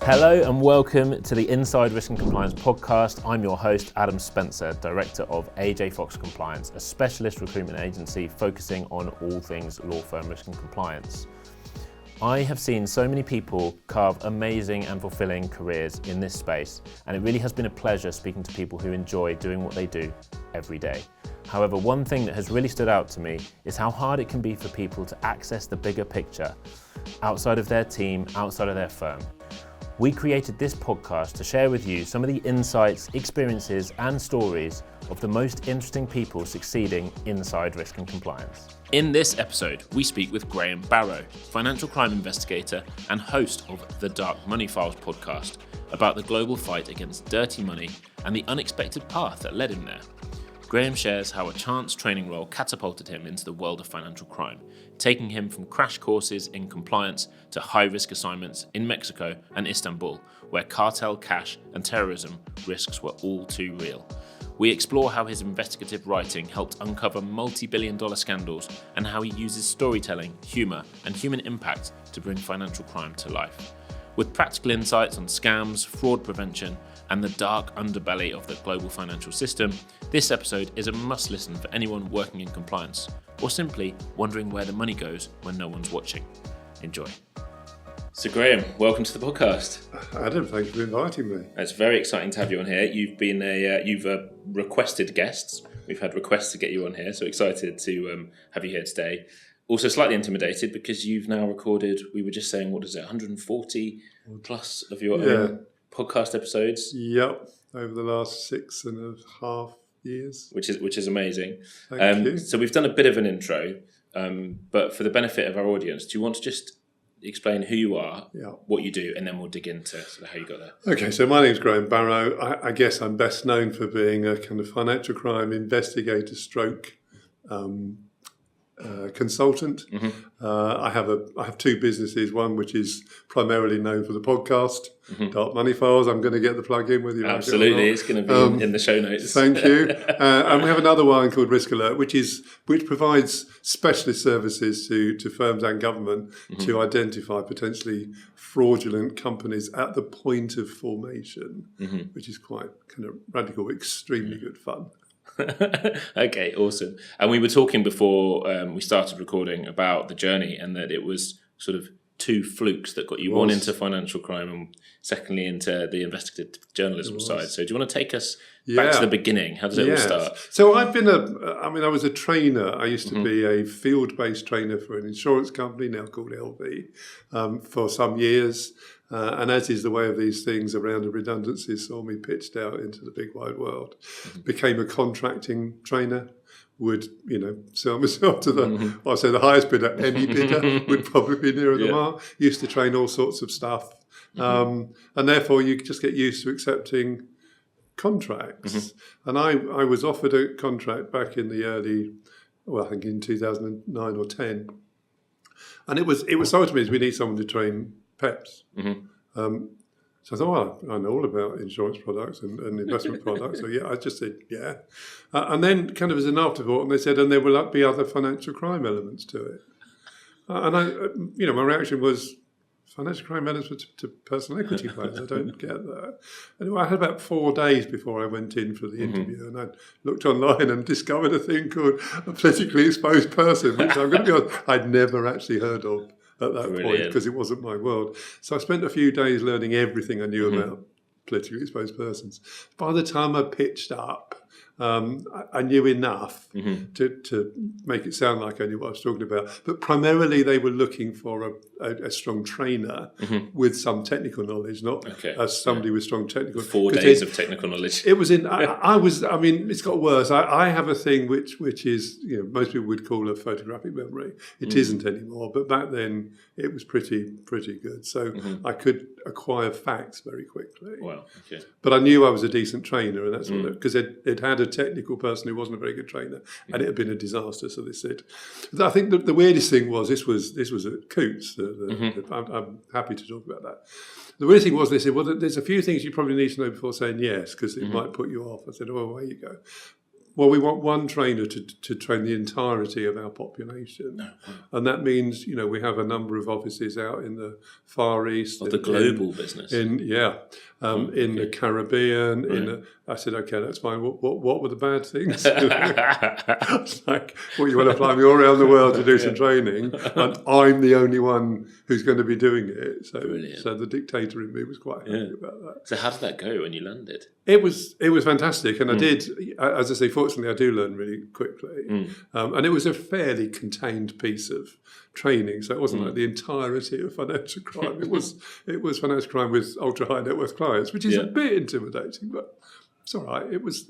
Hello and welcome to the Inside Risk and Compliance podcast. I'm your host, Adam Spencer, Director of AJ Fox Compliance, a specialist recruitment agency focusing on all things law firm risk and compliance. I have seen so many people carve amazing and fulfilling careers in this space, and it really has been a pleasure speaking to people who enjoy doing what they do every day. However, one thing that has really stood out to me is how hard it can be for people to access the bigger picture outside of their team, outside of their firm. We created this podcast to share with you some of the insights, experiences and stories of the most interesting people succeeding inside risk and compliance. In this episode, we speak with Graham Barrow, financial crime investigator and host of the Dark Money Files podcast, about the global fight against dirty money and the unexpected path that led him there. Graham shares how a chance training role catapulted him into the world of financial crime, taking him from crash courses in compliance to high-risk assignments in Mexico and Istanbul, where cartel cash and terrorism risks were all too real. We explore how his investigative writing helped uncover multi-billion-dollar scandals and how he uses storytelling, humour and human impact to bring financial crime to life. With practical insights on scams, fraud prevention, and the dark underbelly of the global financial system, this episode is a must-listen for anyone working in compliance, or simply wondering where the money goes when no one's watching. Enjoy. So Graham, welcome to the podcast. Adam, thank you for inviting me. It's very exciting to have you on here. You've been you've requested guests. We've had requests to get you on here, so excited to have you here today. Also slightly intimidated because you've now recorded, we were just saying, 140 plus of your own podcast episodes? Yep, over the last 6.5 years. Which is amazing. Thank you. So we've done a bit of an intro, but for the benefit of our audience, do you want to just explain who you are, what you do, and then we'll dig into sort of how you got there? Okay, so my name's Graham Barrow. I guess I'm best known for being a kind of financial crime investigator stroke consultant. Mm-hmm. I have two businesses, one which is primarily known for the podcast, Dark Money Files. I'm going to get the plug in with you. Absolutely, it's going to be in the show notes. Thank you. And we have another one called Risk Alert, which provides specialist services to firms and government to identify potentially fraudulent companies at the point of formation, which is quite kind of radical, extremely good fun. Okay, awesome. And we were talking before we started recording about the journey, and that it was sort of two flukes that got you, one into financial crime and secondly into the investigative journalism side. So do you want to take us back to the beginning? How does it all start? So I was a trainer. I used to be a field-based trainer for an insurance company now called LV for some years. And as is the way of these things, a round of redundancies saw me pitched out into the big wide world. Became a contracting trainer. Would sell myself to the highest bidder. Any bidder would probably be nearer the mark. Used to train all sorts of stuff, and therefore you just get used to accepting contracts. And I was offered a contract back in the early, I think in 2009 or 10, and it was sold to me as we need someone to train PEPs. So I thought, I know all about insurance products and investment products. So I just said, and then kind of as an afterthought, and they said, and there will be other financial crime elements to it. And I, my reaction was, financial crime elements to personal equity plans. I don't get that. Anyway, I had about 4 days before I went in for the interview, and I looked online and discovered a thing called a politically exposed person, which I'm going to be honest, I'd never actually heard of at that point, because it wasn't my world. So I spent a few days learning everything I knew about politically exposed persons. By the time I pitched up, I knew enough to make it sound like I knew what I was talking about. But primarily they were looking for a strong trainer with some technical knowledge, not as somebody with strong technical knowledge. 4 days of technical knowledge. It was in, it's got worse. I have a thing which is, most people would call a photographic memory. It isn't anymore, but back then it was pretty good. So I could acquire facts very quickly. Wow, okay. But I knew I was a decent trainer, and that's because it had a technical person who wasn't a very good trainer, and it had been a disaster. So they said, I think the weirdest thing was this was at Coots. I'm happy to talk about that. The weirdest thing was they said, well, there's a few things you probably need to know before saying yes, because it might put you off. I said, oh, there you go. Well, we want one trainer to train the entirety of our population. And that means, we have a number of offices out in the Far East. Of the global business. In the Caribbean. I said, okay, that's fine. What were the bad things? It's like, you want to fly me all around the world to do some training, and I'm the only one who's going to be doing it. So, the dictator in me was quite happy about that. So how did that go when you landed? It was fantastic, and I did, as I say, fortunately, I do learn really quickly, and it was a fairly contained piece of training, so it wasn't like the entirety of financial crime. It was financial crime with ultra high net worth clients, which is a bit intimidating, but it's all right. It was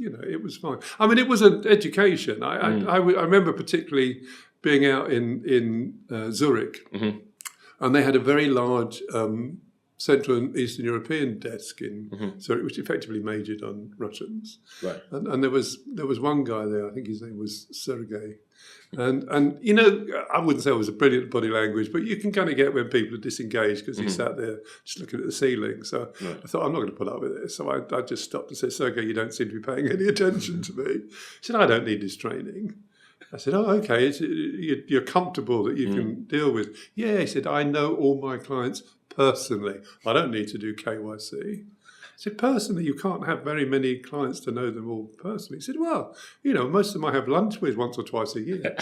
fine. I mean, it was an education. I remember particularly being out in Zurich, and they had a very large Central and Eastern European desk in Zurich, which effectively majored on Russians. Right. And there was one guy there, I think his name was Sergei. And I wouldn't say it was a brilliant body language, but you can kind of get when people are disengaged because he sat there just looking at the ceiling. So I thought, I'm not going to put up with this. So I just stopped and said, Sergei, you don't seem to be paying any attention to me. He said, I don't need this training. I said, oh, okay, you're comfortable that you can deal with. Yeah, he said, I know all my clients personally. I don't need to do KYC. I said, personally, you can't have very many clients to know them all personally. He said, well, most of them I have lunch with once or twice a year.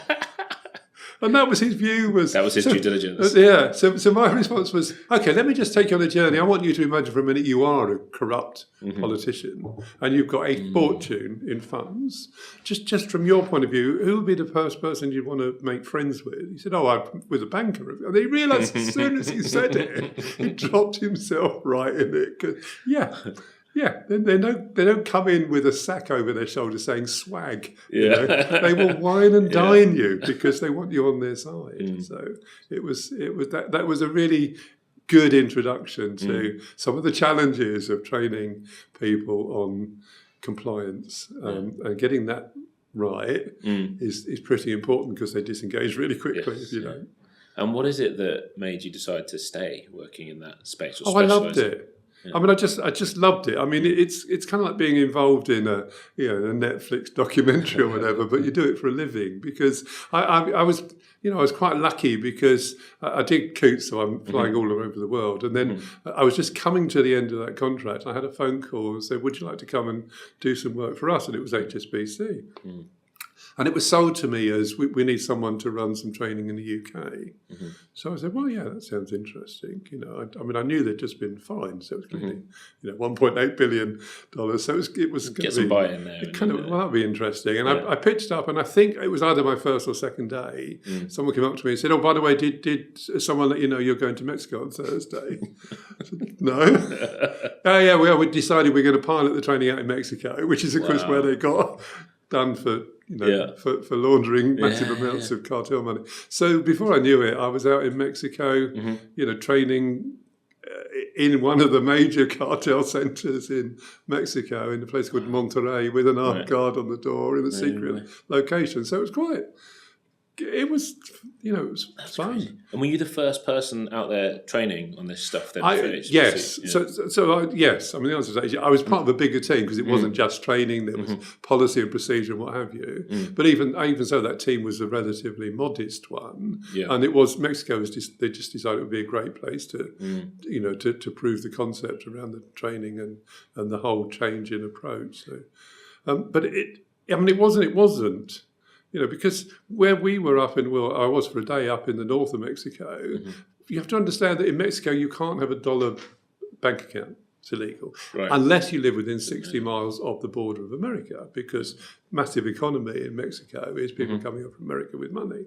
And that was his view. That was his due diligence. Yeah. So my response was, okay, let me just take you on a journey. I want you to imagine for a minute you are a corrupt politician and you've got a fortune in funds. Just from your point of view, who would be the first person you'd want to make friends with? He said, I'm with a banker. And he realised as soon as he said it, he dropped himself right in it. 'Cause, they don't come in with a sack over their shoulder saying swag. They will wine and dine you because they want you on their side. So it was that was a really good introduction to some of the challenges of training people on compliance and getting that right is pretty important because they disengage really quickly if you don't. And what is it that made you decide to stay working in that space? I loved it. I mean, I just loved it. I mean, it's kind of like being involved in a Netflix documentary or whatever, but you do it for a living. Because I was quite lucky because I did Coots, so I'm flying all over the world, and then I was just coming to the end of that contract. I had a phone call and said, "Would you like to come and do some work for us?" And it was HSBC. And it was sold to me as we need someone to run some training in the UK. So I said, well, yeah, that sounds interesting. I knew they'd just been fined, so it was clearly, $1.8 billion. So it was get some buy-in there. That'd be interesting. And I pitched up, and I think it was either my first or second day. Someone came up to me and said, "Oh, by the way, did someone let you know you're going to Mexico on Thursday?" I said, no. We decided we're going to pilot the training out in Mexico, which is of course where they got done for laundering massive amounts of cartel money. So before I knew it, I was out in Mexico, training in one of the major cartel centres in Mexico, in a place called Monterrey, with an armed guard on the door in a secret location. So it was it was fun. Crazy. And were you the first person out there training on this stuff then? Yes. Yes. I mean, the answer is I was part of a bigger team because it wasn't just training. There was policy and procedure and what have you. But even so, that team was a relatively modest one. Yeah. And it was Mexico. They just decided it would be a great place to, to prove the concept around the training and the whole change in approach. So, but it wasn't. Because where we were I was for a day up in the north of Mexico, you have to understand that in Mexico you can't have a dollar bank account. It's illegal. Right. Unless you live within 60 miles of the border of America, because massive economy in Mexico is people coming up from America with money.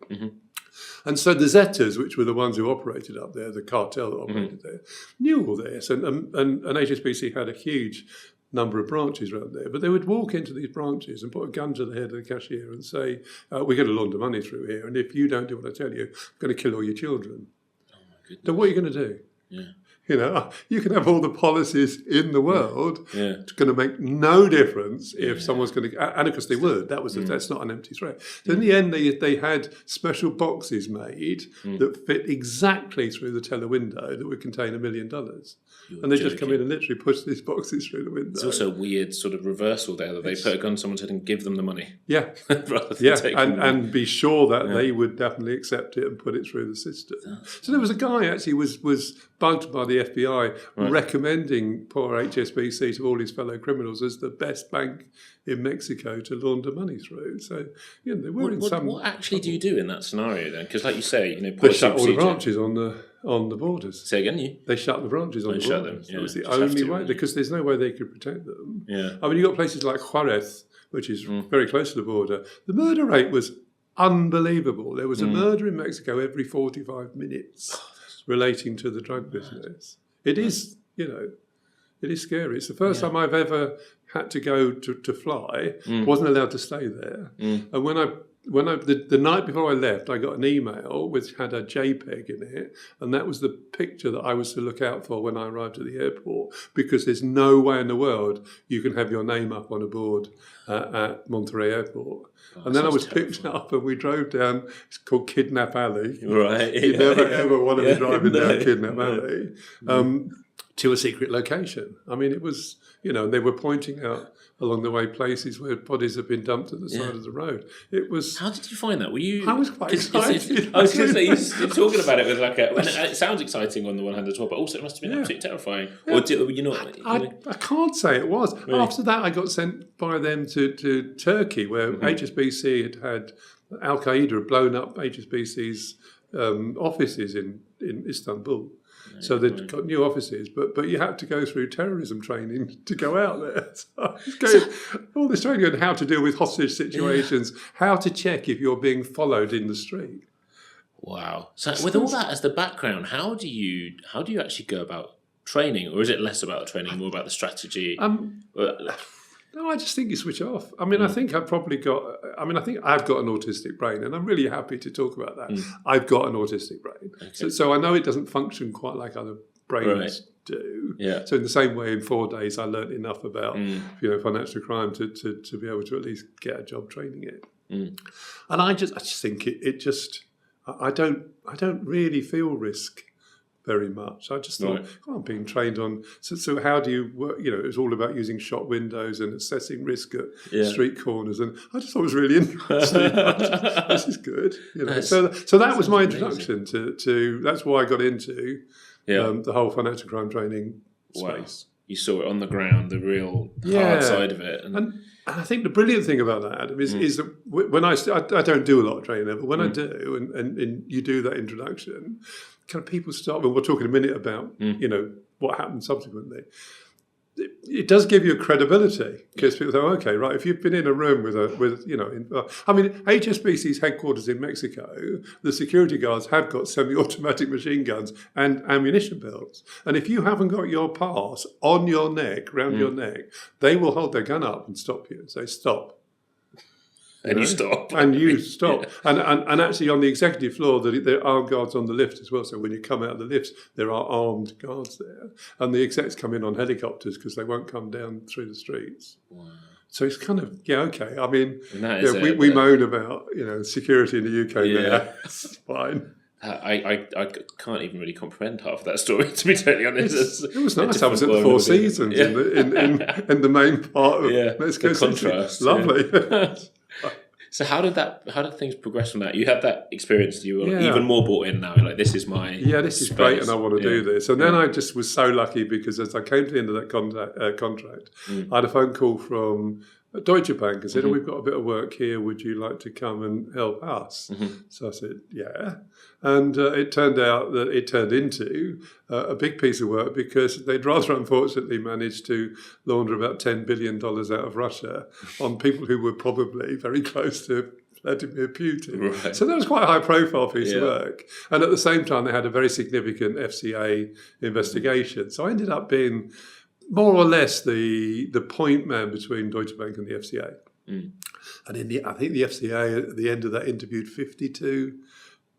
And so the Zetas, which were the ones who operated up there, the cartel that operated there, knew all this. And HSBC had a huge number of branches around there, but they would walk into these branches and put a gun to the head of the cashier and say, we're going to launder money through here, and if you don't do what I tell you, I'm going to kill all your children. Oh my goodness. So what are you going to do? Yeah. You can have all the policies in the world. Yeah. It's going to make no difference if someone's going to. And of course they would. That's not an empty threat. So in the end, they had special boxes made that fit exactly through the teller window that would contain $1 million. And they just come in and literally push these boxes through the window. There's also a weird sort of reversal there that they put a gun to someone's head and give them the money. Yeah. rather than take them and be sure that they would definitely accept it and put it through the system. So there was a guy actually was bugged by the FBI recommending poor HSBC to all his fellow criminals as the best bank in Mexico to launder money through. So, they were in some... What actually do you do in that scenario then? Because like you say, they shut all the branches on the borders. Say again, They shut the branches on the shut borders. them. That was the only way, because there's no way they could protect them. Yeah. I mean, you've got places like Juarez, which is very close to the border. The murder rate was unbelievable. There was a murder in Mexico every 45 minutes relating to the drug business. It is, it is scary. It's the first time I've ever had to go to fly. Wasn't allowed to stay there. And the night before I left, I got an email which had a JPEG in it, and that was the picture that I was to look out for when I arrived at the airport, because there's no way in the world you can have your name up on a board at Monterrey Airport. And then I was picked up and we drove down, it's called Kidnap Alley. Right. You never ever want to be driving down Kidnap Alley. To a secret location. I mean, it was, they were pointing out along the way places where bodies had been dumped at the side of the road. It was... How did you find that? Were you... I was quite excited. I was going to say, you're talking about it with like a... it sounds exciting on the one hand as well, but also it must have been absolutely terrifying. Yeah. Or I can't say it was. Really? After that, I got sent by them to Turkey, where HSBC had Al-Qaeda had blown up HSBC's offices in Istanbul. So they'd got new offices, but you had to go through terrorism training to go out there. So I was going all this training on how to deal with hostage situations, how to check if you're being followed in the street. Wow. So with all that as the background, how do you actually go about training, or is it less about training, more about the strategy? No, I just think you switch off. I mean, I think I've got an autistic brain, and I'm really happy to talk about that. I've got an autistic brain. Okay. So I know it doesn't function quite like other brains do. Yeah. So in the same way, in 4 days, I learned enough about financial crime to be able to at least get a job training it. And I just think I don't really feel risk very much. I just thought, I'm being trained on. So how do you work? It was all about using shop windows and assessing risk at street corners, and I just thought it was really interesting. This is good. So that was my introduction to. That's why I got into the whole financial crime training space. You saw it on the ground, the real hard side of it, and I think the brilliant thing about that, Adam, is that when I don't do a lot of training there, but when I do, and you do that introduction, kind of people start. Well, we'll talk in a minute about what happened subsequently. It does give you a credibility, because people say, okay, right, if you've been in a room with HSBC's headquarters in Mexico, the security guards have got semi-automatic machine guns and ammunition belts. And if you haven't got your pass on your neck, round your neck, they will hold their gun up and stop you and say, stop. And you stop. And you stop. And actually on the executive floor, there are guards on the lift as well. So when you come out of the lifts, there are armed guards there. And the execs come in on helicopters because they won't come down through the streets. Wow. So it's kind of, okay. I mean, we moan about, security in the UK there. It's fine. I can't even really comprehend half of that story, to be totally honest. It was nice. I was at the Four Seasons in the main part of Mexico City. Contrast. Lovely. So how did things progress from that? You had that experience, you were even more bought in now. You're like, this is my this is great, and I want to do this. And then I just was so lucky, because as I came to the end of that contract, I had a phone call from Deutsche Bank and said, we've got a bit of work here. Would you like to come and help us? So I said, yeah. And it turned out that it turned into a big piece of work, because they'd rather unfortunately managed to launder about $10 billion out of Russia on people who were probably very close to Vladimir Putin. Right. So that was quite a high-profile piece of work. And at the same time, they had a very significant FCA investigation. So I ended up being more or less the point man between Deutsche Bank and the FCA. And I think the FCA at the end of that interviewed 52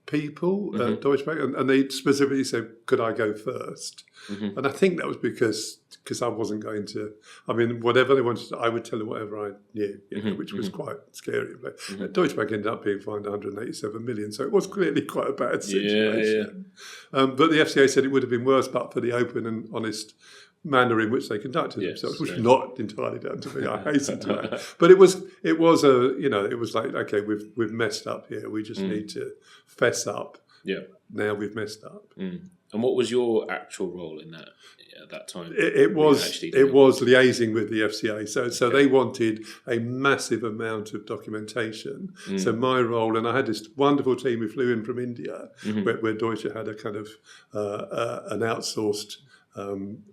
people at Deutsche Bank, and they specifically said, could I go first? And I think that was because I wasn't going to, I mean, whatever they wanted to, I would tell them whatever I knew, which was quite scary. But Deutsche Bank ended up being fined 187 million, so it was clearly quite a bad situation. But the FCA said it would have been worse but for the open and honest manner in which they conducted themselves, which was not entirely down to me, I hasten to add. But it was like, okay, we've messed up here. We just need to fess up. Yeah. Now we've messed up. And what was your actual role in that at that time? It was liaising with the FCA. So they wanted a massive amount of documentation. So my role, and I had this wonderful team who flew in from India, where Deutsche had a kind of an outsourced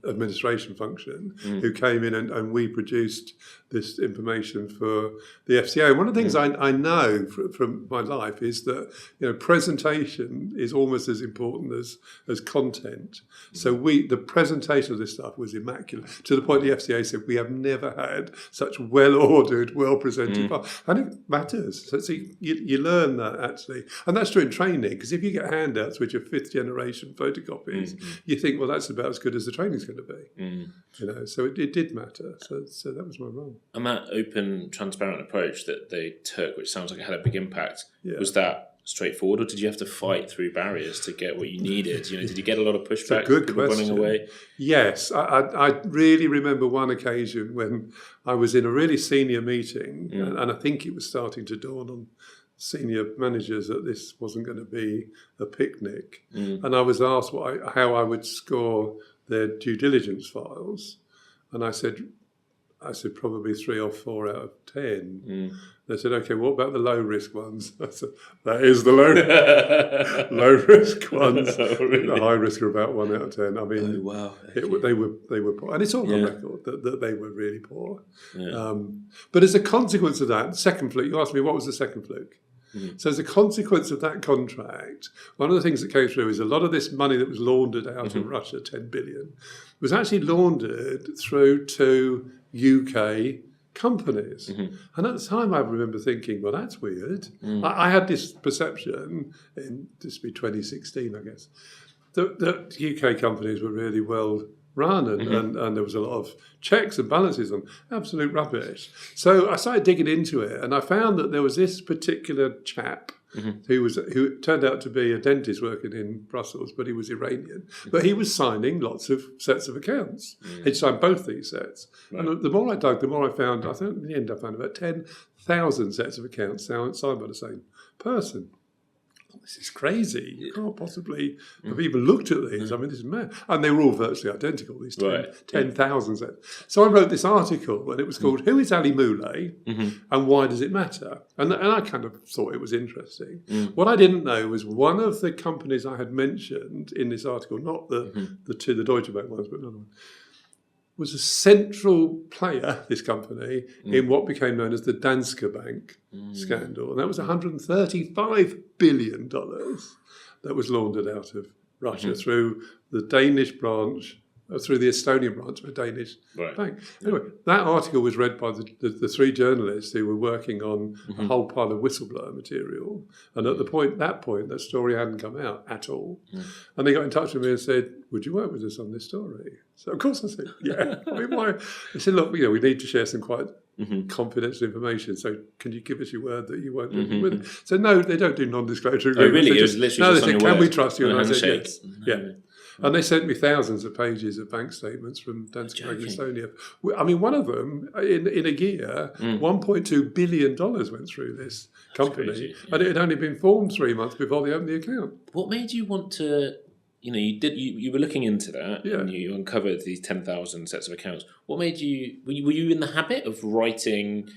administration function who came in and we produced this information for the FCA. And one of the things I know from my life is that presentation is almost as important as content. So the presentation of this stuff was immaculate, to the point the FCA said we have never had such well-ordered, well-presented files. And it matters. So you learn that actually. And that's true in training, because if you get handouts which are fifth-generation photocopies, you think, well, that's about as good as the training's going to be. So it did matter. So that was my role. And that open, transparent approach that they took, which sounds like it had a big impact, was that straightforward, or did you have to fight through barriers to get what you needed? Did you get a lot of pushback? Good people question. Running away? Yes, I really remember one occasion when I was in a really senior meeting, and I think it was starting to dawn on senior managers that this wasn't going to be a picnic, and I was asked how I would score their due diligence files, and I said probably 3 or 4 out of 10. They said, okay, what about the low risk ones? I said, that is the low risk ones. Really? The high risk are about 1 out of 10. I mean, wow. They were poor, and it's all on record that they were really poor. But as a consequence of that, second fluke. You asked me what was the second fluke. So as a consequence of that contract, one of the things that came through is a lot of this money that was laundered out of Russia, 10 billion, was actually laundered through to UK companies. And at the time I remember thinking, well, that's weird. I had this perception, this would be 2016, I guess, that UK companies were really well run and there was a lot of checks and balances on absolute rubbish. So I started digging into it, and I found that there was this particular chap who turned out to be a dentist working in Brussels, but he was Iranian. But he was signing lots of sets of accounts. He'd signed both these sets. Right. And the more I dug, the more I found, I think in the end I found about 10,000 sets of accounts signed by the same person. This is crazy. You can't possibly have even looked at these. I mean, this is mad. And they were all virtually identical, these 10,000 sets. So I wrote this article, and it was called Who is Ali Moulay and Why Does It Matter? And I kind of thought it was interesting. What I didn't know was one of the companies I had mentioned in this article, not the Deutsche Bank ones, but another one, was a central player, this company, in what became known as the Danske Bank scandal. And that was $135 billion that was laundered out of Russia through the Danish branch, through the Estonian branch of a Danish bank. Anyway, that article was read by the 3 journalists who were working on a whole pile of whistleblower material. And at that point, that story hadn't come out at all. And they got in touch with me and said, would you work with us on this story? So of course I said, yeah. I mean, why? They said, look, we need to share some quite confidential information. So can you give us your word that you won't do anything with it? So no, they don't do non-disclosure agreements. Oh, really? It was literally they said, can we trust you? And I said, yes. Yeah. And they sent me thousands of pages of bank statements from Danske Bank Estonia. I mean, one of them, in a year, $1.2 billion went through this company. And it had only been formed 3 months before they opened the account. What made you want to, you were looking into that and you uncovered these 10,000 sets of accounts. What made you, were you in the habit of writing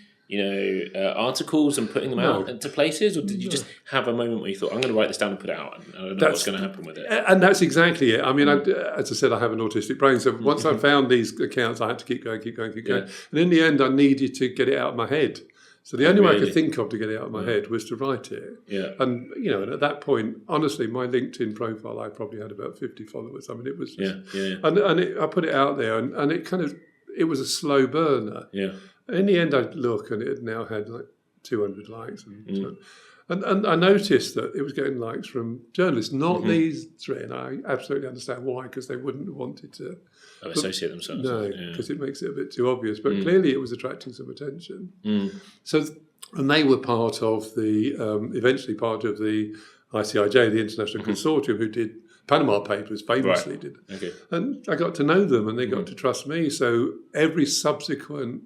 articles and putting them out into places, or did you just have a moment where you thought, I'm going to write this down and put it out, and I don't know what's going to happen with it? And that's exactly it. I mean, as I said, I have an autistic brain, so once I found these accounts, I had to keep going. And in the end, I needed to get it out of my head. So the only way I could think of to get it out of my head was to write it. Yeah. And, and at that point, honestly, my LinkedIn profile, I probably had about 50 followers. I mean, it was just... And I put it out there, and it kind of... It was a slow burner. Yeah. In the end, I'd look, and it had now had like 200 likes. And I noticed that it was getting likes from journalists, not these three, and I absolutely understand why, because they wouldn't have wanted to associate themselves. No, because it makes it a bit too obvious. But clearly it was attracting some attention. So, and they were part of the, eventually part of the ICIJ, the International Consortium, who did Panama Papers, famously did. Okay. And I got to know them, and they got to trust me. So every subsequent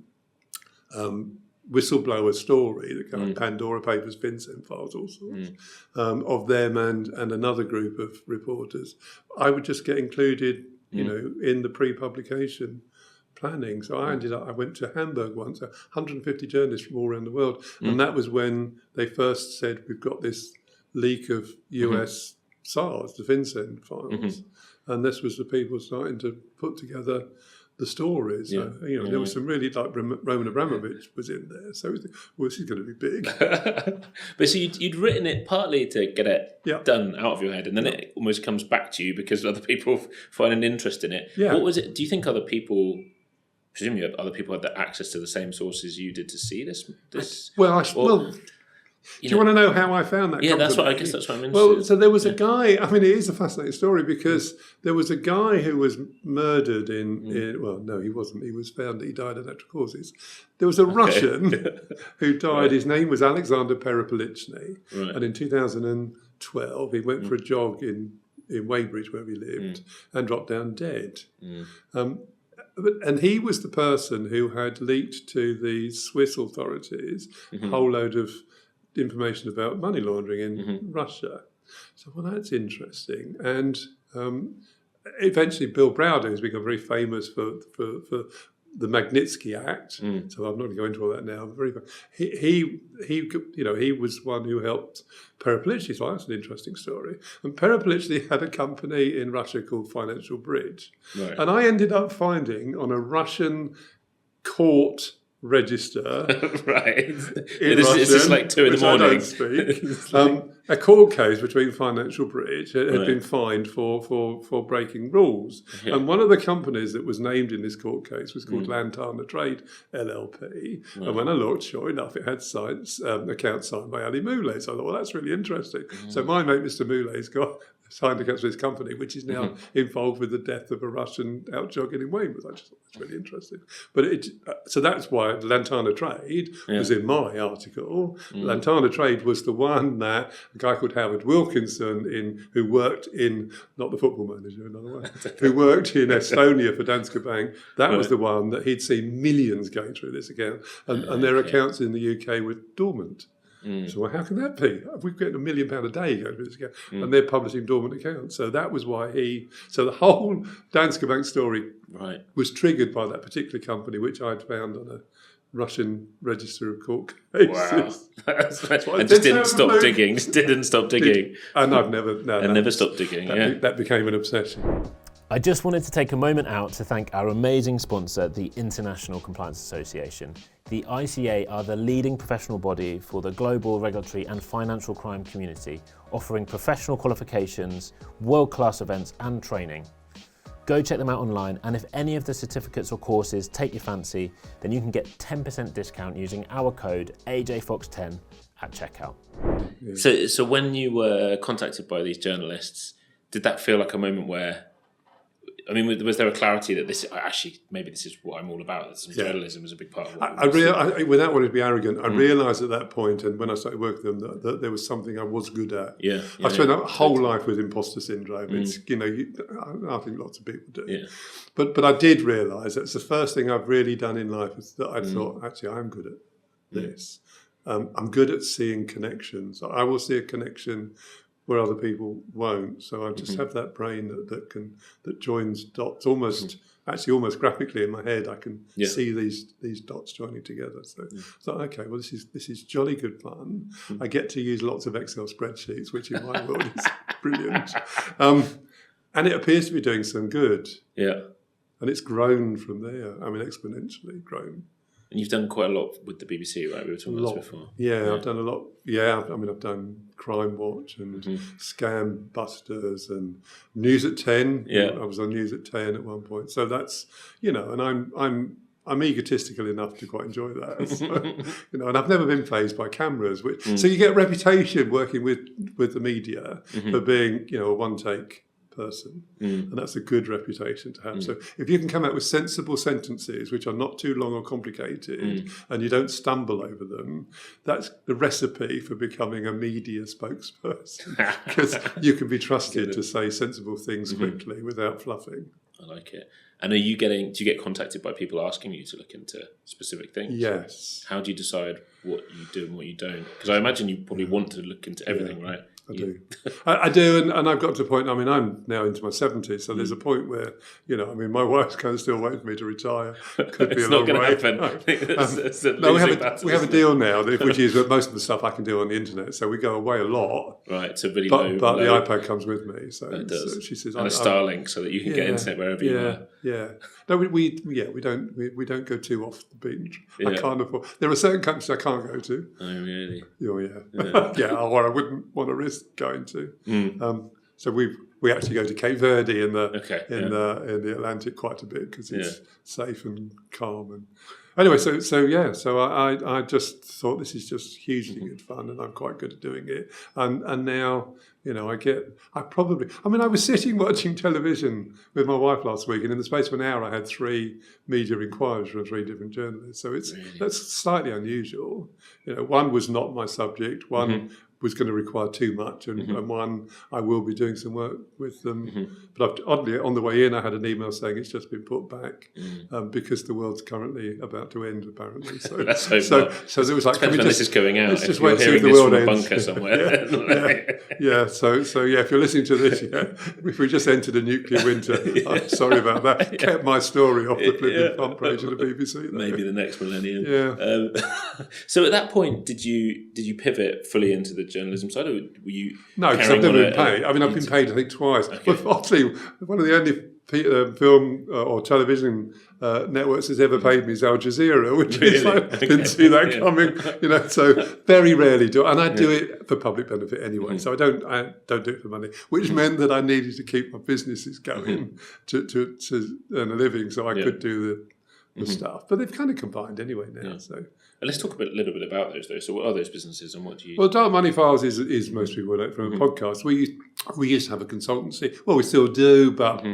whistleblower story, the kind of Pandora Papers, Vincent Files, all sorts, of them and another group of reporters, I would just get included, in the pre-publication planning. So I went to Hamburg once, 150 journalists from all around the world, and that was when they first said, we've got this leak of US SARS, the Vincent Files, and this was the people starting to put together the stories. There was some really, like Roman Abramovich was in there, so this is going to be big. But so you'd written it partly to get it done out of your head, and then it almost comes back to you because other people find an interest in it. What was it? Do you think other people, presumably other people had the access to the same sources you did to see this? Do you want to know how I found that? Yeah, that's what I'm interested in. Well, so there was a guy, I mean, it is a fascinating story because there was a guy who was murdered he wasn't. He was found that he died of natural causes. There was a Russian who died. His name was Alexander Perepolichny. Right. And in 2012, he went for a jog in Weybridge, where we lived, and dropped down dead. And he was the person who had leaked to the Swiss authorities a whole load of information about money laundering in Russia. So, well, that's interesting. And eventually Bill Browder, who's become very famous for the Magnitsky Act, so I'm not going to go into all that now, he was one who helped Perepolichny, so that's an interesting story. And Perepolichny had a company in Russia called Financial Bridge. Right. And I ended up finding on a Russian court register. Right. Is this like 2 in the morning? I don't speak. A court case between Financial Bridge had been fined for breaking rules. Yeah. And one of the companies that was named in this court case was called Lantana Trade LLP. Right. And when I looked, sure enough, it had accounts signed by Ali Moulay. So I thought, well, that's really interesting. So my mate, Mr. Moulay's got signed against his company, which is now involved with the death of a Russian out jogging in Weymouth. I just thought that's really interesting. But so that's why Lantana Trade was in my article. Lantana Trade was the one that a guy called Howard Wilkinson, who worked in, not the football manager, another one, who worked in Estonia for Danske Bank, that was the one that he'd seen millions going through this account. And their accounts in the UK were dormant. So well, how can that be? We're getting £1 million a day going through this account, and they're publishing dormant accounts. So that was why so the whole Danske Bank story was triggered by that particular company, which I'd found on a Russian register of court cases. Wow. And just didn't stop digging. And I've never stopped digging. That became an obsession. I just wanted to take a moment out to thank our amazing sponsor, the International Compliance Association. The ICA are the leading professional body for the global regulatory and financial crime community, offering professional qualifications, world-class events and training. Go check them out online, and if any of the certificates or courses take your fancy, then you can get 10% discount using our code AJFOX10 at checkout. Yeah. So when you were contacted by these journalists, did that feel like a moment where, I mean, was there a clarity that this is what I'm all about? Journalism is a big part of what without wanting to be arrogant, I realised at that point, and when I started working with them, that there was something I was good at. I spent a whole life with imposter syndrome. It's I think lots of people do. Yeah. But I did realise that's the first thing I've really done in life is that I thought, actually, I'm good at this. I'm good at seeing connections. I will see a connection where other people won't. So I just have that brain that joins dots almost graphically in my head. I can see these dots joining together. So okay, well this is jolly good fun. I get to use lots of Excel spreadsheets, which in my world is brilliant. And it appears to be doing some good. Yeah. And it's grown from there. I mean, exponentially grown. And you've done quite a lot with the BBC, right? We were talking about this before. Yeah, I've done a lot. Yeah, I mean, I've done Crime Watch and Scam Busters and News at 10. Yeah, I was on News at 10 at one point. So that's, and I'm I'm egotistical enough to quite enjoy that. So, and I've never been fazed by cameras. So you get a reputation working with the media for being, a one-take person, and that's a good reputation to have. So if you can come out with sensible sentences which are not too long or complicated and you don't stumble over them, that's the recipe for becoming a media spokesperson, because you can be trusted to say sensible things quickly without fluffing. I like it. And do you get contacted by people asking you to look into specific things? Yes. How do you decide what you do and what you don't? Because I imagine you probably want to look into everything, right? I do. I do, and I've got to a point, I'm now into my 70s, so there's a point where, my wife's kind of still waiting for me to retire. Could be it's a not long way. happen. No, we have a deal now, which is that most of the stuff I can do on the internet, so we go away a lot. Right, so really but the iPad comes with me, so it does. So she says, and a Starlink, so that you can get internet wherever you are. Yeah. No, we don't go too off the beach. Yeah. I can't afford. There are certain countries I can't go to. Oh, really? Oh, yeah. Or I wouldn't want to risk going to. So we actually go to Cape Verde in the Atlantic quite a bit because it's safe and calm. And anyway, so I just thought this is just hugely good fun, and I'm quite good at doing it. And now, I was sitting watching television with my wife last week, and in the space of an hour I had 3 media inquiries from 3 different journalists. So that's slightly unusual. One was not my subject. One was going to require too much, and one I will be doing some work with them. But oddly, on the way in, I had an email saying it's just been put back because the world's currently about to end, apparently. So let's hope not. So there was like, depends when this is going out. Let's if just you're wait to see if hearing the this world from a ends. bunker somewhere. So if you're listening to this, if we just entered a nuclear winter, I'm sorry about that. Kept my story off the flipping front page of the BBC. Though. Maybe the next millennium. Yeah. So at that point, did you pivot fully into the journalism side, or were you? No, because I've never been paid. I've been paid, I think, twice. Okay. But actually, one of the only film or television networks that's ever paid me is Al Jazeera, which is didn't see that coming. So very rarely do, and I do it for public benefit anyway. So I don't do it for money, which meant that I needed to keep my businesses going to earn a living, so I could do the stuff. But they've kind of combined anyway now. So. And let's talk a little bit about those, though. So what are those businesses and what do you... Well, Dark Money Files is most people know from a podcast. We used to have a consultancy. Well, we still do, but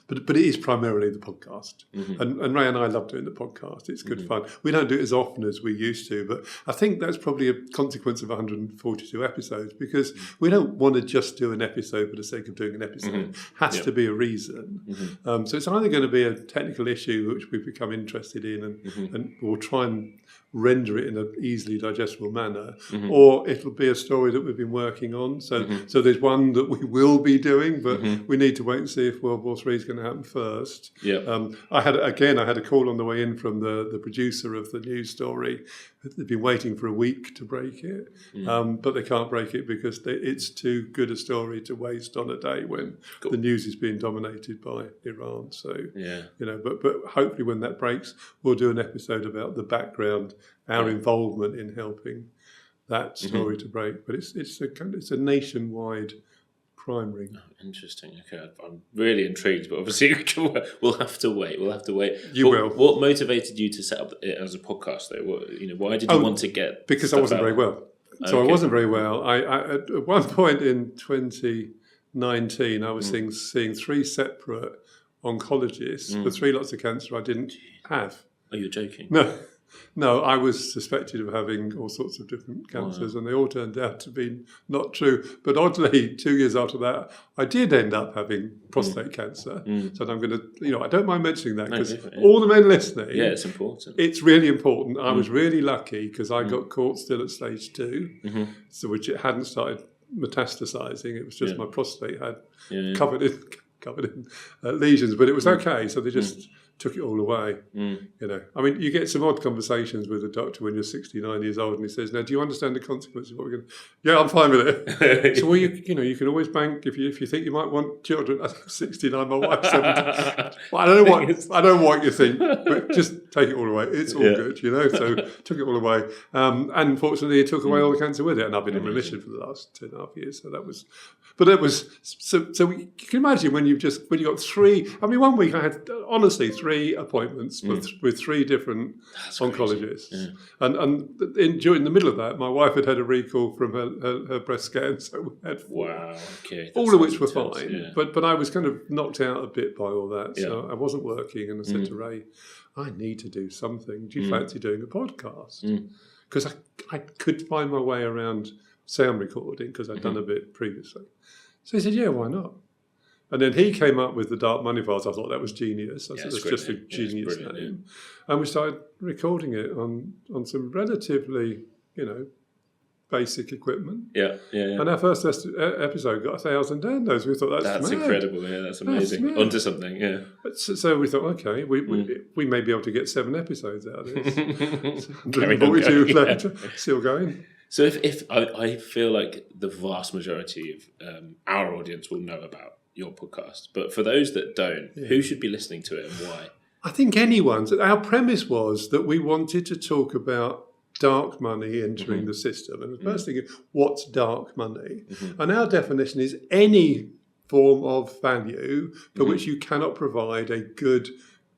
but it is primarily the podcast. And Ray and I love doing the podcast. It's good fun. We don't do it as often as we used to, but I think that's probably a consequence of 142 episodes, because we don't want to just do an episode for the sake of doing an episode. Has to be a reason. So it's either going to be a technical issue which we've become interested in and we'll try and render it in an easily digestible manner, or it'll be a story that we've been working on. So there's one that we will be doing, but we need to wait and see if World War III is going to happen first. I had a call on the way in from the producer of the news story. They've been waiting for a week to break it, but they can't break it because it's too good a story to waste on a day when the news is being dominated by Iran. So but hopefully when that breaks, we'll do an episode about the background, our involvement in helping that story to break. But it's a nationwide crime ring. Oh, interesting. Okay, I'm really intrigued, but obviously we'll have to wait. You will. What motivated you to set up it as a podcast, though? Why did you want to get? Because I wasn't very well. So I wasn't very well. I at one point in 2019, I was seeing 3 separate oncologists for 3 lots of cancer I didn't have. Oh, you're joking? No, I was suspected of having all sorts of different cancers, and they all turned out to be not true. But oddly, 2 years after that, I did end up having prostate cancer. So I'm going to, I don't mind mentioning that because all the men listening, it's important. It's really important. I was really lucky because I got caught still at stage 2, so which it hadn't started metastasizing. It was just my prostate had covered in lesions, but it was okay. So they just took it all away. You get some odd conversations with a doctor when you're 69 years old, and he says, "Now, do you understand the consequences of what we're going to?" Yeah, I'm fine with it. So, you can always bank if you think you might want children. I'm 69, my wife's 70. Well, I don't know what you think, but just take it all away. It's all good, So took it all away. And unfortunately, it took away all the cancer with it. And I've been in remission for the last 2.5 years. So that was, but it was, so you can imagine when you got 3, one week I had, honestly, 3 appointments with 3 different oncologists. Yeah. And during the middle of that, my wife had a recall from her breast scan. So we had 4. All of which were fine. Yeah. But I was kind of knocked out a bit by all that. So I wasn't working. And I said to Ray, I need to do something. Do you fancy doing a podcast? Because I could find my way around sound recording because I'd done a bit previously. So he said, yeah, why not? And then he came up with the Dark Money Files. I thought that was genius. I said, it's just a genius name. Yeah. And we started recording it on some relatively, basic equipment. Yeah. And our first episode got 1,000 downloads. We thought that's mad. Incredible. Yeah, that's amazing. Onto something. Yeah. So we thought, okay, we may be able to get 7 episodes out of this. 142 later, still going. So if I feel like the vast majority of our audience will know about your podcast, but for those that don't, who should be listening to it and why? I think anyone's. Our premise was that we wanted to talk about dark money entering the system. And the first thing is, what's dark money? And our definition is any form of value for which you cannot provide a good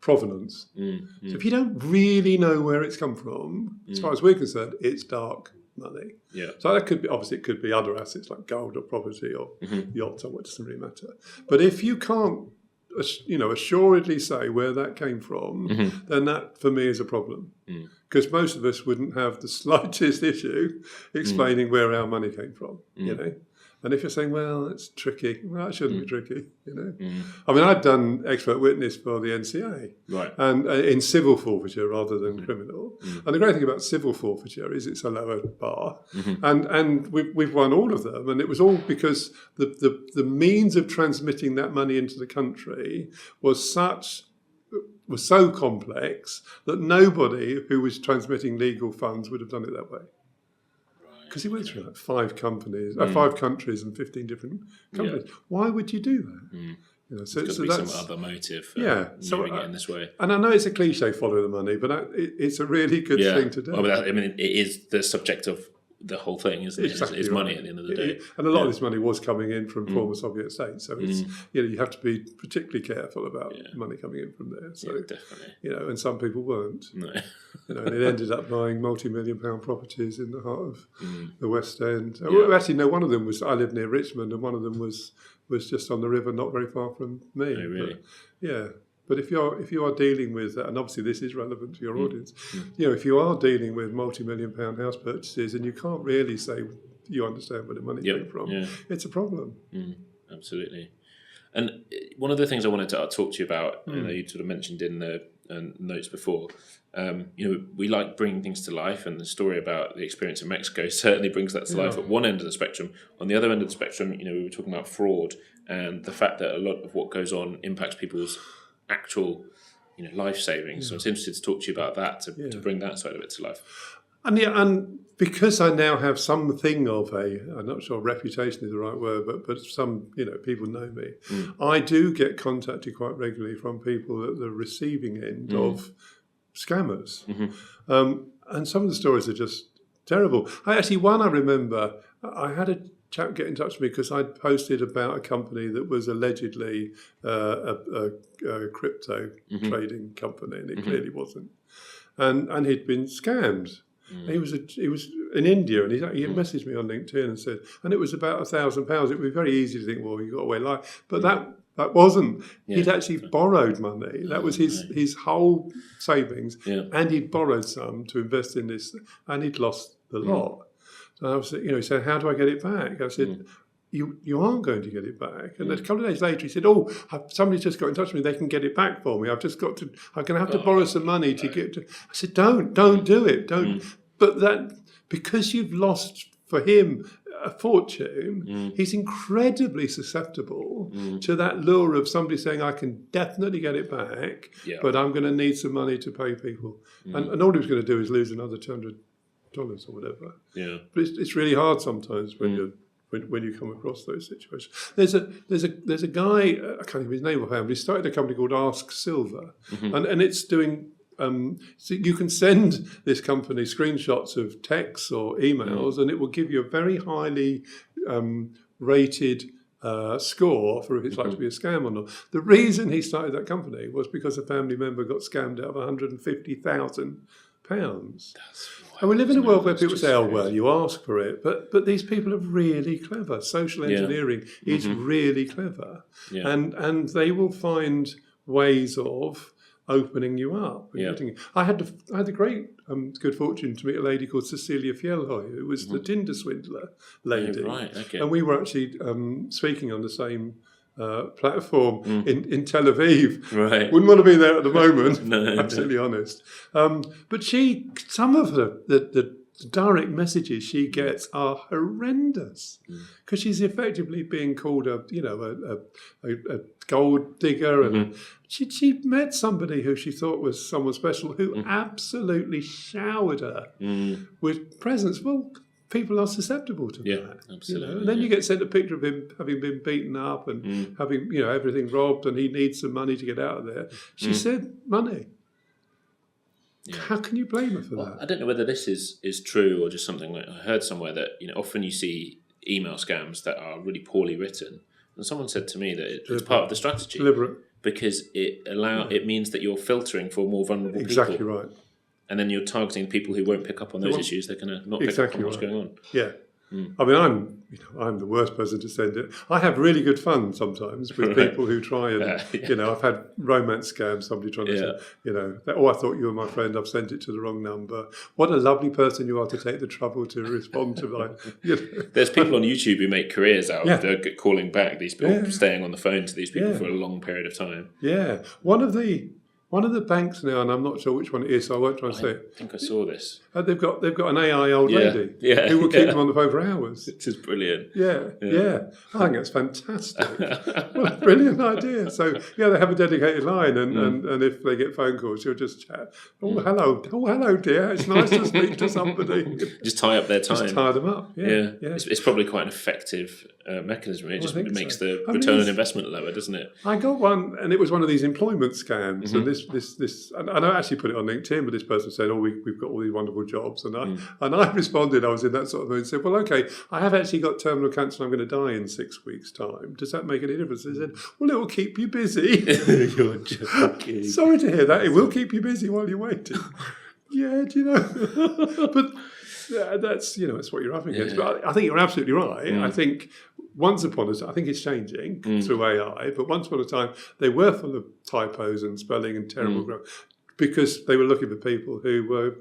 provenance. So if you don't really know where it's come from, as far as we're concerned, it's dark money. Yeah. So that could be, obviously it could be other assets like gold or property or yachts or what, doesn't really matter. But if you can't assuredly say where that came from, then that for me is a problem. Because most of us wouldn't have the slightest issue explaining where our money came from, And if you're saying, well, it's tricky, well, it shouldn't be tricky, I've done expert witness for the NCA, right, and in civil forfeiture rather than criminal. And the great thing about civil forfeiture is it's a lower bar, and we've won all of them, and it was all because the means of transmitting that money into the country was so complex that nobody who was transmitting legal funds would have done it that way. Because he went through like 5 countries and 15 different companies. Yeah. Why would you do that? So that's some other motive for doing it in this way. And I know it's a cliche, follow the money, but it's a really good thing to do. Well, it is the subject of the whole thing, isn't it? Exactly, it's money at the end of the day. And a lot of this money was coming in from former Soviet states, so it's you have to be particularly careful about money coming in from there. So definitely. And some people weren't. No. And it ended up buying multi-million-pound properties in the heart of the West End. Well, actually, no, one of them was, I live near Richmond, and one of them was just on the river, not very far from me. Oh, really? But if you are dealing with, and obviously this is relevant to your audience, if you are dealing with multi-million-pound house purchases and you can't really say you understand where the money came from, it's a problem. Absolutely. And one of the things I wanted to talk to you about, you sort of mentioned in the notes before, we like bringing things to life, and the story about the experience in Mexico certainly brings that to life at one end of the spectrum. On the other end of the spectrum, we were talking about fraud and the fact that a lot of what goes on impacts people's actual life savings. So I was interested to talk to you about that, to bring that side of it to life. And because I now have something of I'm not sure reputation is the right word, but some people know me. I do get contacted quite regularly from people at the receiving end of scammers, and some of the stories are just terrible. I remember I had a chap get in touch with me because I'd posted about a company that was allegedly a crypto trading company, and it clearly wasn't. And he'd been scammed. He was in India, and he messaged me on LinkedIn and said, and it was about £1,000. It would be very easy to think, well, you got away life, but that wasn't. He'd actually borrowed money. That was his whole savings, and he'd borrowed some to invest in this, and he'd lost the lot. So I was, he said, how do I get it back? I said, you aren't going to get it back. And a couple of days later, he said, somebody just got in touch with me. They can get it back for me. I'm going to have to borrow some money to get to. I said, don't do it. Don't. But that, because you've lost for him a fortune, he's incredibly susceptible to that lure of somebody saying, I can definitely get it back, but I'm going to need some money to pay people. And all he was going to do is lose another $200 or whatever. Yeah. But it's really hard sometimes when you come across those situations. There's a guy, I can't think of his name offhand, but he started a company called Ask Silver, and it's doing so you can send this company screenshots of texts or emails, and it will give you a very highly rated score for if it's likely to be a scam or not. The reason he started that company was because a family member got scammed out of £150,000. And we live in a world where people say, "Oh, well, you ask for it," but these people are really clever. Social engineering is really clever, and they will find ways of opening you up. And I had the great good fortune to meet a lady called Cecilia Fjellhoy, who was the Tinder swindler lady, and we were actually speaking on the same platform in Tel Aviv. Right. Wouldn't want to be there at the moment, No, absolutely honest. But some of the direct messages she gets are horrendous because she's effectively being called a gold digger, and she met somebody who she thought was someone special who absolutely showered her with presents. Well, people are susceptible to that. Absolutely. And then you get sent a picture of him having been beaten up and having everything robbed, and he needs some money to get out of there. She said money. Yeah. How can you blame her for that? I don't know whether this is true or just something like I heard somewhere that often you see email scams that are really poorly written, and someone said to me that it's part of the strategy, deliberate, because it means that you're filtering for more vulnerable people. Exactly right. And then you're targeting people who won't pick up on those issues. They're going to not pick up on what's going on. Yeah. I mean, I'm the worst person to send it. I have really good fun sometimes with people who try and, I've had romance scams, somebody trying to say, I thought you were my friend, I've sent it to the wrong number. What a lovely person you are to take the trouble to respond to my, There's people on YouTube who make careers out of calling back these people, staying on the phone to these people for a long period of time. Yeah. One of the banks now, and I'm not sure which one it is, so I won't try and say it. I think I saw this. They've got an AI old lady who will keep them on the phone for hours. Which is brilliant. Yeah. I think that's fantastic. What a brilliant idea. So, they have a dedicated line, and if they get phone calls, you'll just chat. Oh, hello, dear. It's nice to speak to somebody. Just tie up their time. Just tie them up. Yeah. It's probably quite an effective mechanism. It just makes the return on investment lower, doesn't it? I got one, and it was one of these employment scams, and this, and I actually put it on LinkedIn, but this person said, "Oh, we've got all these wonderful jobs," and I responded. I was in that sort of mood and said, "Well, okay, I have actually got terminal cancer. and I'm going to die in 6 weeks' time. Does that make any difference?" They said, "Well, it will keep you busy." You're joking. Sorry to hear that. It will keep you busy while you're waiting. Yeah, do you know? But that's it's what you're up against. But I think you're absolutely right. I think once upon a time, I think it's changing through AI, but once upon a time, they were full of typos and spelling and terrible grammar because they were looking for people who were,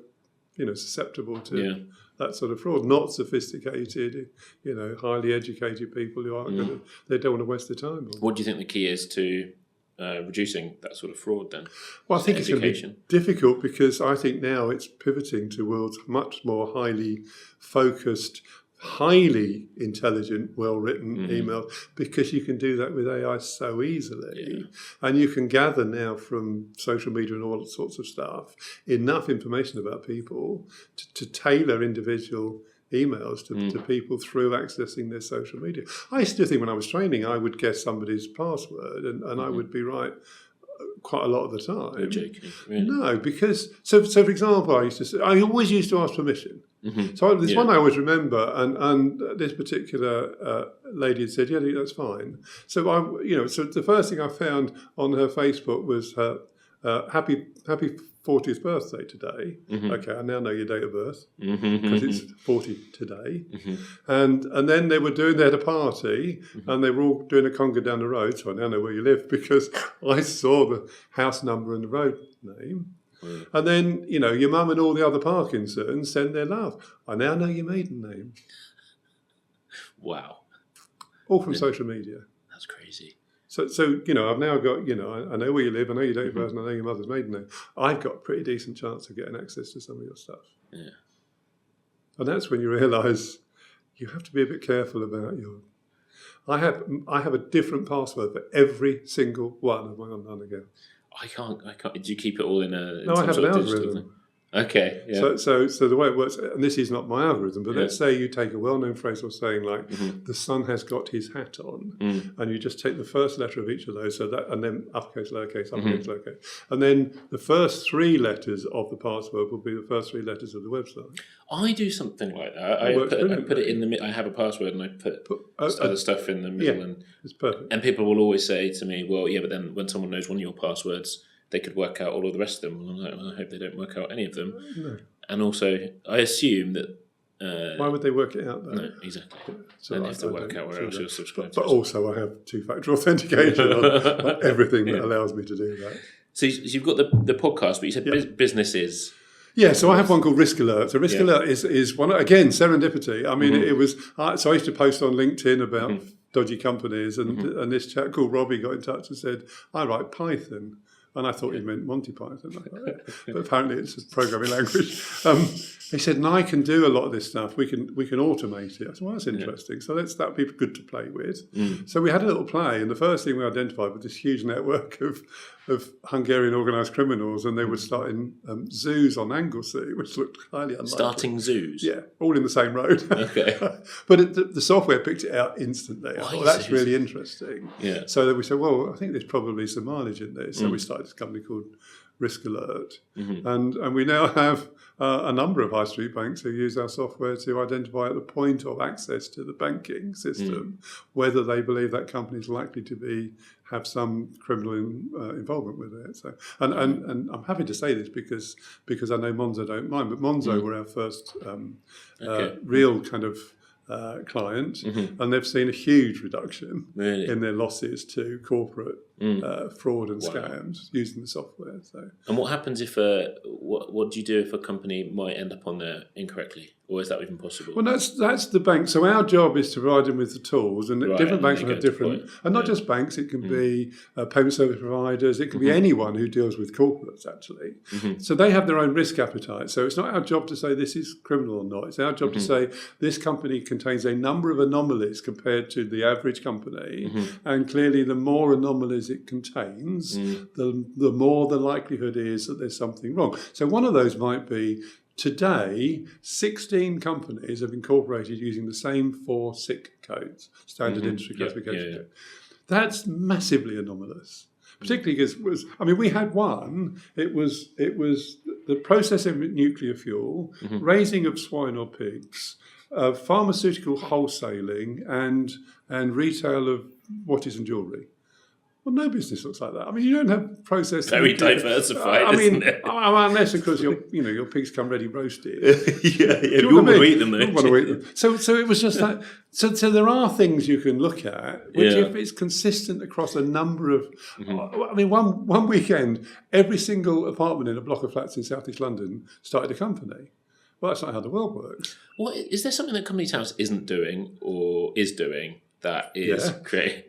susceptible to that sort of fraud, not sophisticated, highly educated people who aren't they don't want to waste their time on. What do you think the key is to reducing that sort of fraud then? Well, I think it's going to be difficult because I think now it's pivoting towards much more highly focused, highly intelligent, well-written emails, because you can do that with AI so easily. And you can gather now from social media and all sorts of stuff enough information about people to tailor individual emails to people through accessing their social media. I used to think when I was training, I would guess somebody's password and I would be right quite a lot of the time. You're joking. Really? No, because so for example, I always used to ask permission. So there's one I always remember, and this particular lady had said, "Yeah, that's fine." So so the first thing I found on her Facebook was her happy 40th birthday today. Okay, I now know your date of birth because it's 40 today. And then they had a party and they were all doing a conga down the road. So I now know where you live because I saw the house number and the road name. And then, your mum and all the other Parkinsons send their love. I now know your maiden name. Wow. All from social media. That's crazy. So I've now got, I know where you live, I know your date of birth, and I know your mother's maiden name. I've got a pretty decent chance of getting access to some of your stuff. Yeah. And that's when you realise you have to be a bit careful about I have a different password for every single one of my online accounts. I can't. Do you keep it all in a? No, I have an algorithm. Okay. Yeah. So the way it works, and this is not my algorithm, but let's say you take a well-known phrase or saying like, the sun has got his hat on, and you just take the first letter of each of those, and then uppercase, lowercase, uppercase, lowercase. And then the first 3 letters of the password will be the first 3 letters of the website. I do something like that. I put it in the middle. I have a password and I put other stuff in the middle. And it's perfect. And people will always say to me, well, yeah, but then when someone knows one of your passwords, they could work out all of the rest of them. And I'm like, well, I hope they don't work out any of them. No. And also, I assume that... why would they work it out, though? No, exactly. So they have to work out where else you're subscribed But also, I have 2-factor authentication on everything that allows me to do that. So you've got the podcast, but you said businesses... Yeah, so I have one called Risk Alert. So Risk Alert is one, again, serendipity. I mean, it was, so I used to post on LinkedIn about dodgy companies, and this chap called Robbie got in touch and said, I write Python. And I thought he meant Monty Python. But apparently it's a programming language. He said, and I can do a lot of this stuff. We can automate it. I said, well, that's interesting. So that'd be good to play with. So we had a little play, and the first thing we identified was this huge network of Hungarian organised criminals, and they were starting zoos on Anglesey, which looked highly unlikely. Starting zoos? Yeah, all in the same road. Okay. But the software picked it out instantly. I thought, that's really interesting. Yeah. So then we said, well, I think there's probably some mileage in this. So we started this company called Risk Alert. And we now have a number of high street banks who use our software to identify at the point of access to the banking system whether they believe that company is likely to have some criminal involvement with it. So, and I'm happy to say this because I know Monzo don't mind, but Monzo were our first real kind of client, and they've seen a huge reduction in their losses to corporate fraud and scams using the software. So, and what happens if what do you do if a company might end up on there incorrectly, or is that even possible? Well, that's the bank. So our job is to provide them with the tools, and different banks will have different, and not just banks. It can be payment service providers. It can be anyone who deals with corporates, actually. So they have their own risk appetite. So it's not our job to say this is criminal or not. It's our job to say this company contains a number of anomalies compared to the average company, and clearly the more anomalies it contains, the more the likelihood is that there's something wrong. So one of those might be, today, 16 companies have incorporated using the same 4 SIC codes, standard industry classification code. That's massively anomalous, particularly because we had one. It was the processing of nuclear fuel, raising of swine or pigs, pharmaceutical wholesaling, and retail of watches and jewellery. Well, no business looks like that. I mean, you don't have processing. Very diversified, isn't it? Unless, of course, your pigs come ready roasted. You wouldn't want to eat them, though. You want to eat them. So it was just that. So there are things you can look at, which if it's consistent across a number of... one weekend, every single apartment in a block of flats in South East London started a company. Well, that's not how the world works. Well, is there something that Companies House isn't doing or is doing that is creating...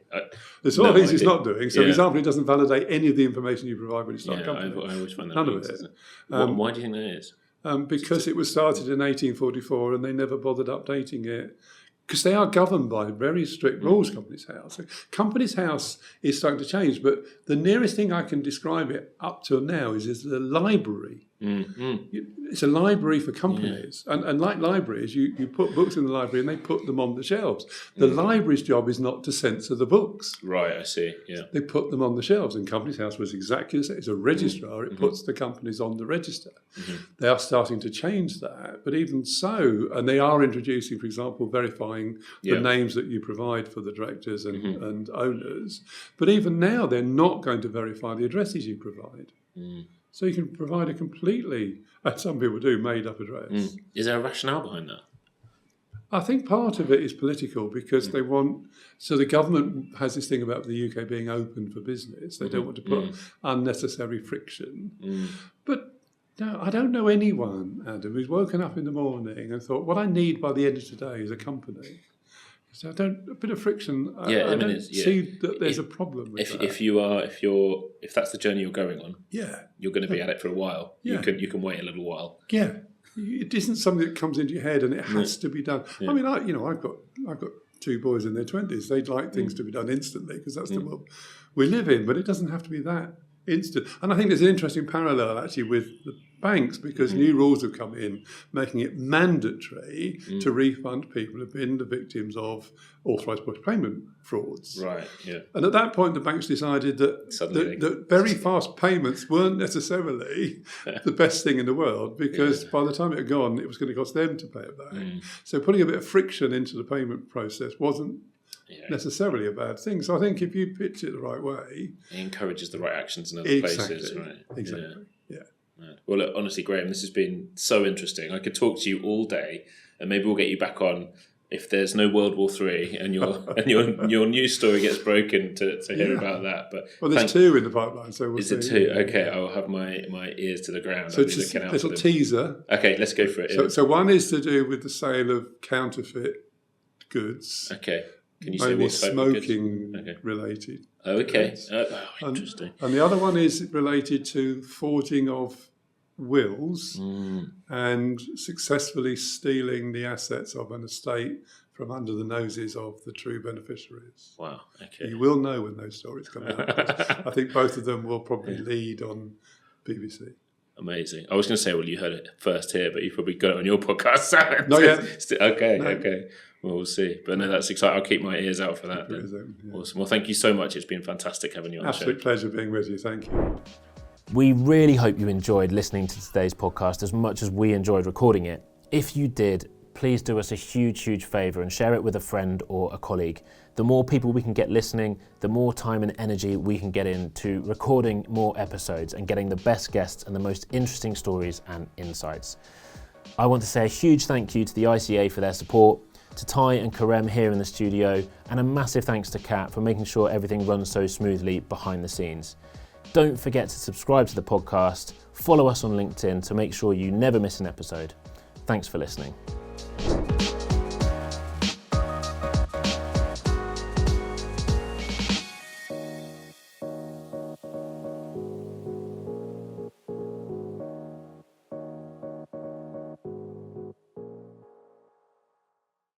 There's a lot of things it's not doing. So, for example, it doesn't validate any of the information you provide when you start a company. I always find that none of it. Why do you think that is? Because it was started in 1844 and they never bothered updating it. Because they are governed by very strict rules, Companies House. So Companies House is starting to change, but the nearest thing I can describe it up till now is the library. It's a library for companies. And like libraries, you put books in the library and they put them on the shelves. The library's job is not to censor the books. Right, I see, yeah. They put them on the shelves, and Companies House was exactly the same. It's a registrar. It puts the companies on the register. They are starting to change that. But even so, and they are introducing, for example, verifying the names that you provide for the directors and owners. But even now, they're not going to verify the addresses you provide. So you can provide a completely, as some people do, made-up address. Is there a rationale behind that? I think part of it is political because they want... So the government has this thing about the UK being open for business. They don't want to put unnecessary friction. But no, I don't know anyone, Adam, who's woken up in the morning and thought, what I need by the end of today is a company. So a bit of friction. I don't see that there's a problem with that. If that's the journey you're going on, you're going to be at it for a while. Yeah. You can wait a little while. Yeah, it isn't something that comes into your head and it has to be done. I mean, I've got 2 boys in their 20s. They'd like things to be done instantly because that's the world we live in. But it doesn't have to be that instant. And I think there's an interesting parallel actually with banks because new rules have come in, making it mandatory to refund people who have been the victims of authorised payment frauds. Right, yeah. And at that point, the banks decided that very fast payments weren't necessarily the best thing in the world, because by the time it had gone, it was going to cost them to pay it back. So putting a bit of friction into the payment process wasn't necessarily a bad thing. So I think if you pitch it the right way, it encourages the right actions in other places, right? Exactly. Yeah. Well, look, honestly, Graham, this has been so interesting. I could talk to you all day, and maybe we'll get you back on if there's no World War III and your news story gets broken to hear about that. But there's two in the pipeline, so we'll see. Is it two? Okay, I'll have my ears to the ground. So just a little teaser. Okay, let's go for it. So one is to do with the sale of counterfeit goods. Okay. Can you say what type smoking related? Oh, okay. Interesting. And the other one is related to forging of wills and successfully stealing the assets of an estate from under the noses of the true beneficiaries. Wow. Okay. You will know when those stories come out. I think both of them will probably lead on BBC. Amazing. I was going to say, well, you heard it first here, but you probably got it on your podcast. Not yet. Okay. Well, we'll see. But no, that's exciting. I'll keep my ears out for that. Awesome. Well, thank you so much. It's been fantastic having you on the show. Absolute pleasure being with you. Thank you. We really hope you enjoyed listening to today's podcast as much as we enjoyed recording it. If you did, please do us a huge favour and share it with a friend or a colleague. The more people we can get listening, the more time and energy we can get into recording more episodes and getting the best guests and the most interesting stories and insights. I want to say a huge thank you to the ICA for their support, to Ty and Karem here in the studio, and a massive thanks to Kat for making sure everything runs so smoothly behind the scenes. Don't forget to subscribe to the podcast, follow us on LinkedIn to make sure you never miss an episode. Thanks for listening.